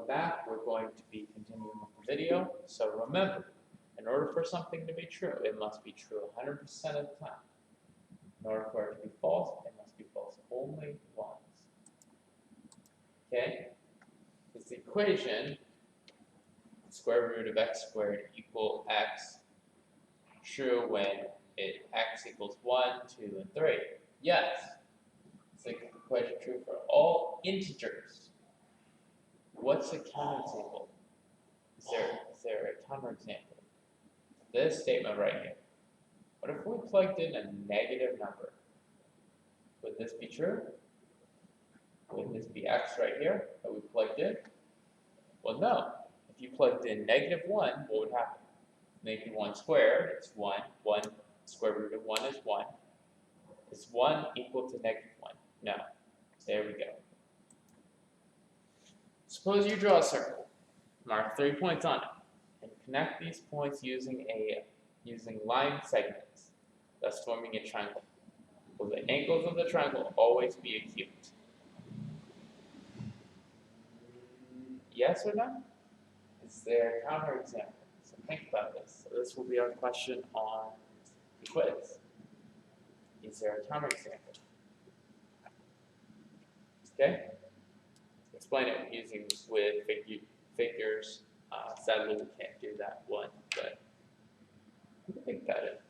in math, we're going to be continuing with the video. So remember, in order for something to be true, it must be true 100% of the time. In order for it to be false, it must be false only once. Okay? It's the equation, square root of x squared equal x, true when x equals 1, 2, and 3. Yes. It's the equation true for all integers. What's the counterexample? Is there a counterexample? This statement right here. What if we plugged in a negative number? Would this be true? Would this be x right here that we plugged in? Well, no. If you plugged in -1, what would happen? -1 squared, it's 1. 1 square root of 1 is 1. Is 1 equal to -1? No. There we go. Suppose you draw a circle, mark 3 points on it, and connect these points using line segments, thus forming a triangle. Will the angles of the triangle always be acute? Yes or no? Is there a counterexample? So think about this. So this will be our question on the quiz. Is there a counterexample? Okay? Explain it using figures. Sadly, we can't do that one, but you can think about it.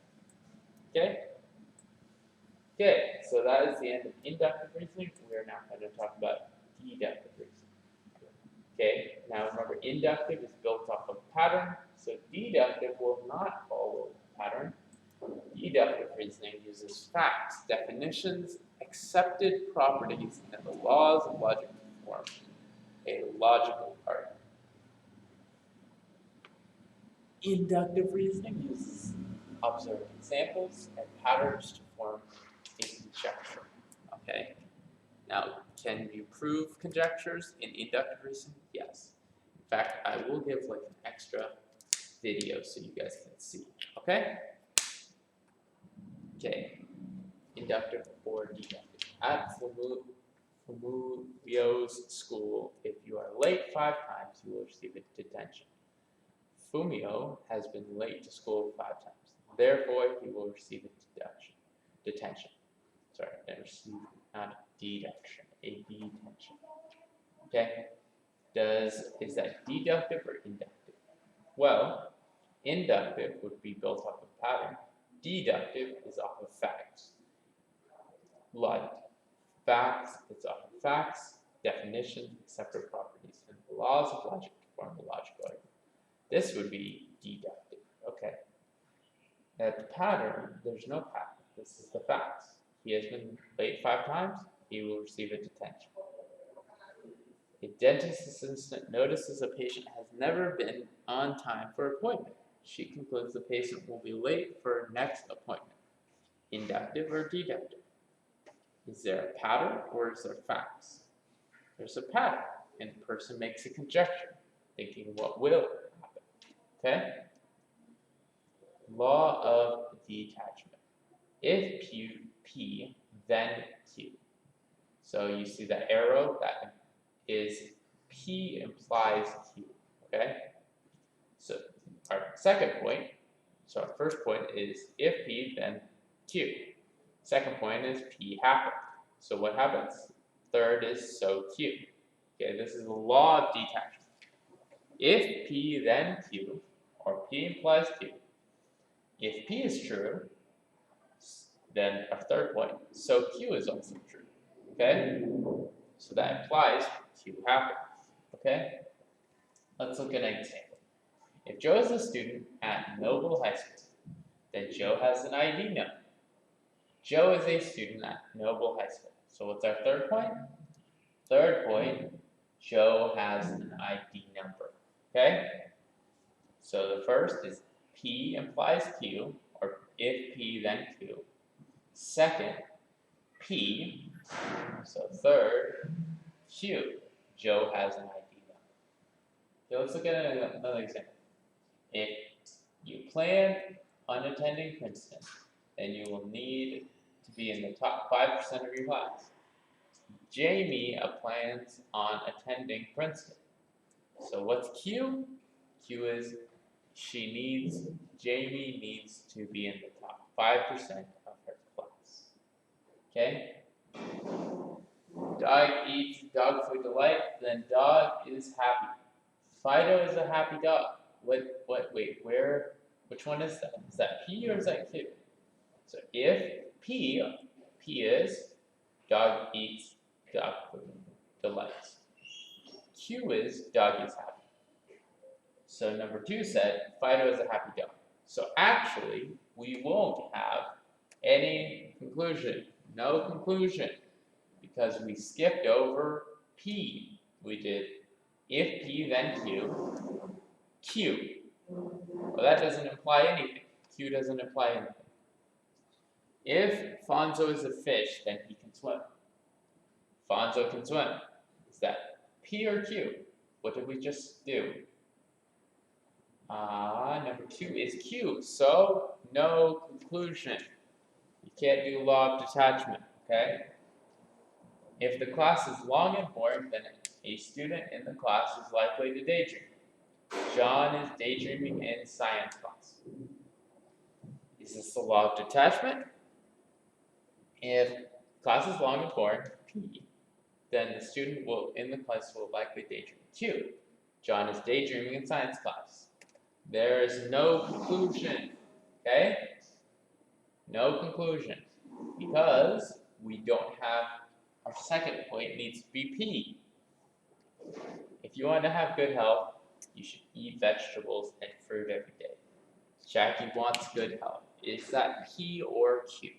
Okay? Okay, so that is the end of inductive reasoning. We are now going to talk about deductive reasoning. Okay, now remember, inductive is built off of pattern, so deductive will not follow a pattern. Deductive reasoning uses facts, definitions, accepted properties, and the laws of logic to form a logical argument. Inductive reasoning uses observed examples and patterns to form a conjecture. Okay. Now, can you prove conjectures in inductive reasoning? Yes. In fact, I will give like an extra video so you guys can see. Okay. Okay. Inductive or deductive. At Fumio's school, if you are late 5 times, you will receive a detention. Fumio has been late to school 5 times. Therefore, he will receive a detention. Sorry, I received not deduction, a detention. Okay? Is that deductive or inductive? Well, inductive would be built off of pattern. Deductive is off of facts. Like facts, it's off of facts, definitions, separate properties, and the laws of logic to form a logical argument. This would be deductive. Okay. At the pattern, there's no pattern. This is the facts. He has been late 5 times, he will receive a detention. A dentist assistant notices a patient has never been on time for an appointment. She concludes the patient will be late for her next appointment. Inductive or deductive? Is there a pattern or is there facts? There's a pattern, and the person makes a conjecture, thinking what will happen. Okay? Law of detachment. If P, then Q. So you see the arrow, that is P implies Q. Okay? So our second point, so our first point is if P, then Q. Second point is P happened. So what happens? Third is so Q. Okay, this is the law of detachment. If P, then Q, or P implies Q, if P is true, then our third point, so Q is also true. Okay? So that implies Q happens. Okay? Let's look at an example. If Joe is a student at Noble High School, then Joe has an ID number. Joe is a student at Noble High School. So what's our third point? Third point, Joe has an ID number. Okay? So the first is P implies Q, or if P, then Q. Second, P, so third, Q, Joe has an ID number. Okay, let's look at another example. If you plan on attending Princeton, then you will need to be in the top 5% of your class. Jamie plans on attending Princeton. So what's Q? Q is Jamie needs to be in the top 5% of her class. Okay? Dog eats dog food delight, then dog is happy. Fido is a happy dog. Wait, which one is that? Is that P or is that Q? So if P is dog eats dog food delights. Q is dog is happy. So number 2 said Fido is a happy dog. So actually, we won't have any conclusion, no conclusion, because we skipped over P. We did if P then Q, Q. Well, that doesn't imply anything. Q doesn't imply anything. If Fonzo is a fish, then he can swim. Fonzo can swim. Is that P or Q? What did we just do? Number 2 is Q, so no conclusion. You can't do law of detachment, okay? If the class is long and boring, then a student in the class is likely to daydream. John is daydreaming in science class. Is this the law of detachment? If class is long and boring, P, then the student in the class will likely daydream. Q, John is daydreaming in science class. There is no conclusion, okay? No conclusion, because we don't have our second point needs to be P. If you want to have good health, you should eat vegetables and fruit every day. Jackie wants good health. Is that P or Q?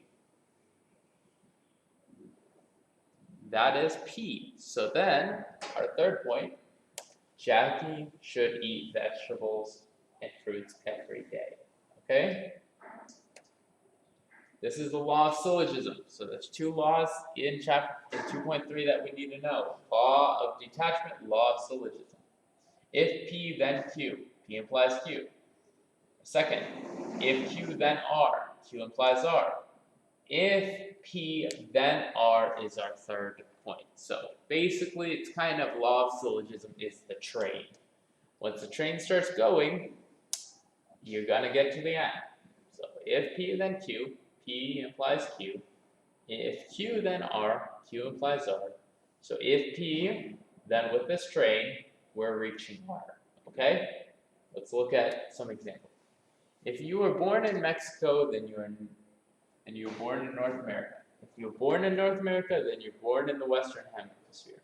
That is P. So then, our third point, Jackie should eat vegetables and fruits every day. Okay? This is the law of syllogism. So there's 2 laws in chapter 2.3 that we need to know. Law of detachment, law of syllogism. If P then Q, P implies Q. Second, if Q then R, Q implies R. If P then R is our third point. So basically it's kind of law of syllogism is the train. Once the train starts going, you're gonna get to the end. So if P then Q, P implies Q. If Q then R, Q implies R. So if P, then with this train, we're reaching R. Okay? Let's look at some examples. If you were born in Mexico, then you were born in North America. If you were born in North America, then you're born in the Western Hemisphere.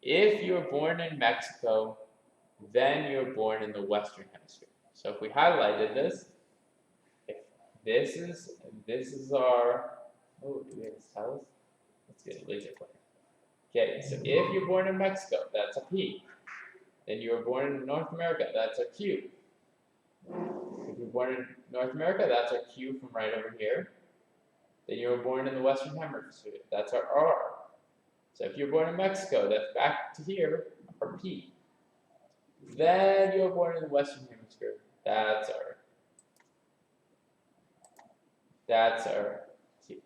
If you were born in Mexico, then you're born in the Western Hemisphere. So if we highlighted this, if this is our, oh, do we have a stylus? Let's get a laser pointer. Okay, so if you're born in Mexico, that's a P. Then you were born in North America, that's a Q. If you're born in North America, that's our Q from right over here. Then you were born in the Western Hemisphere, that's our R. So if you're born in Mexico, that's back to here, our P. Then you were born in the Western Hemisphere, that's our Q.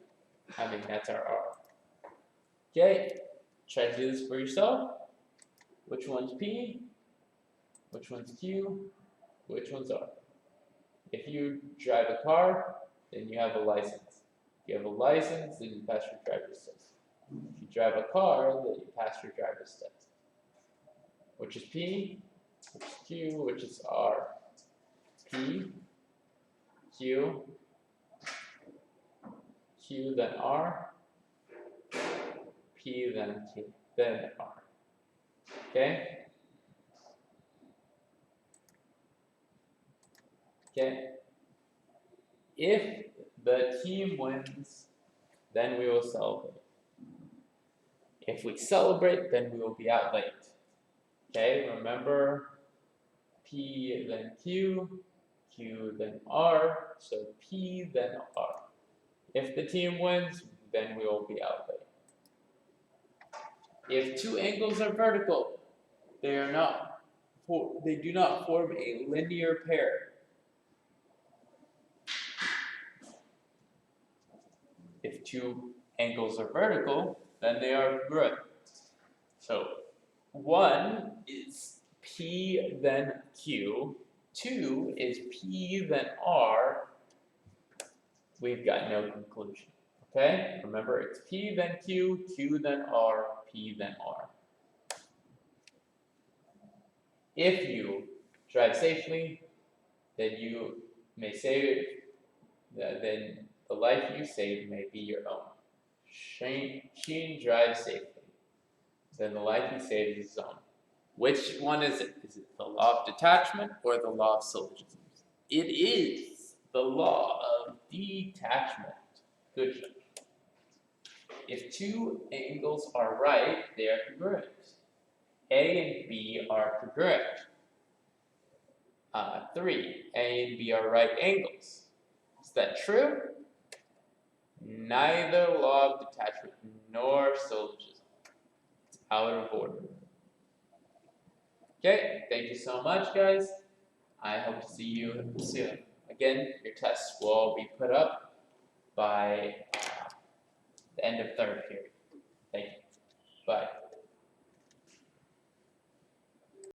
That's our R. Okay, try to do this for yourself. Which one's P? Which one's Q? Which one's R? If you drive a car, then you have a license. If you have a license, then you pass your driver's test. If you drive a car, then you pass your driver's test. Which is P? Which is Q? Which is R? P, Q, Q then R, P then Q, then R. Okay? Okay? If the team wins, then we will celebrate. If we celebrate, then we will be out late. Okay, remember P then Q, Q then R, so P then R. If the team wins, then we will be out late. If 2 angles are vertical, they do not form a linear pair. If 2 angles are vertical, then they are congruent. So 1 is P then Q, 2 is P then R, we've got no conclusion. Okay? Remember, it's P then Q, Q then R, P then R. If you drive safely, then you may save, then the life you save may be your own. Sheen drives safely, then the life he saves is his own. Which one is it? Is it the law of detachment or the law of syllogisms? It is the law of detachment. Good job. If two angles are right, they are congruent. A and B are congruent. 3, A and B are right angles. Is that true? Neither law of detachment nor syllogism. It's out of order. Okay, thank you so much, guys. I hope to see you soon. Again, your tests will be put up by the end of third period.